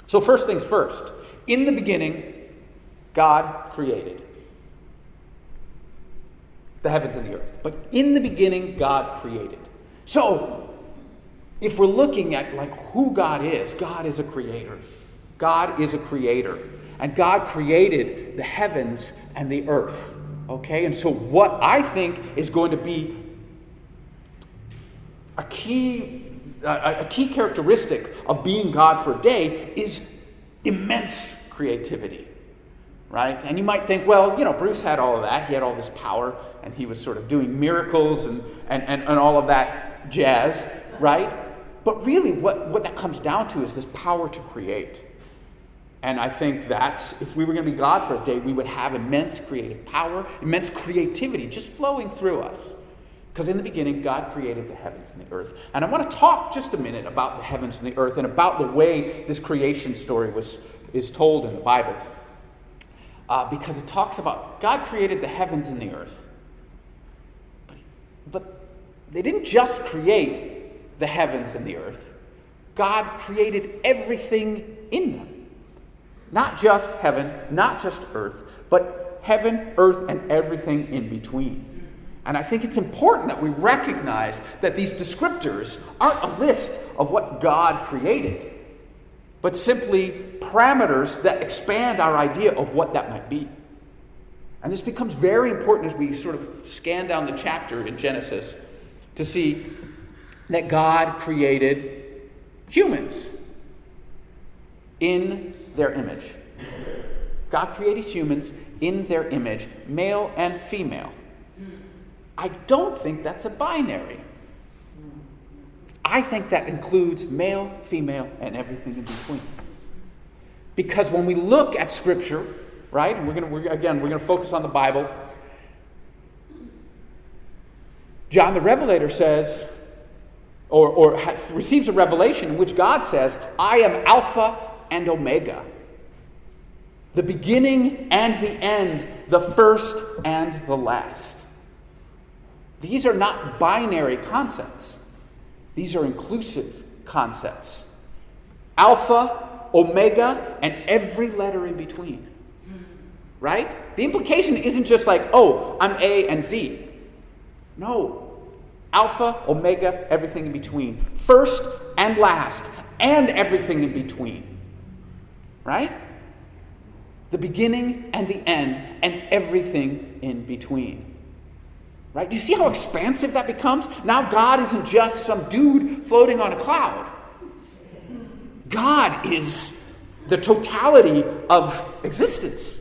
So first things first. In the beginning, God created the heavens and the earth. But in the beginning, God created. So, if we're looking at who God is a creator. God is a creator. And God created the heavens and the earth. Okay? And so what I think is going to be a key characteristic of being God for a day is immense creativity. Right? And you might think, well, Bruce had all of that. He had all this power, and he was sort of doing miracles and all of that jazz, right? But really, what that comes down to is this power to create. And I think that's, if we were going to be God for a day, we would have immense creative power, immense creativity just flowing through us. Because in the beginning, God created the heavens and the earth. And I want to talk just a minute about the heavens and the earth and about the way this creation story is told in the Bible. Because it talks about God created the heavens and the earth. But they didn't just create the heavens and the earth. God created everything in them. Not just heaven, not just earth, but heaven, earth, and everything in between. And I think it's important that we recognize that these descriptors aren't a list of what God created, but simply parameters that expand our idea of what that might be. And this becomes very important as we sort of scan down the chapter in Genesis to see that God created humans in their image. God created humans in their image, male and female. I don't think that's a binary. I think that includes male, female, and everything in between. Because when we look at Scripture, right, and we're going to focus on the Bible. John the Revelator says, or receives a revelation in which God says, I am Alpha and Omega, the beginning and the end, the first and the last. These are not binary concepts. These are inclusive concepts. Alpha, Omega, and every letter in between. Right? The implication isn't just like, oh, I'm A and Z. No. Alpha, Omega, everything in between. First and last, and everything in between. Right? The beginning and the end, and everything in between. Right? Do you see how expansive that becomes? Now God isn't just some dude floating on a cloud. God is the totality of existence.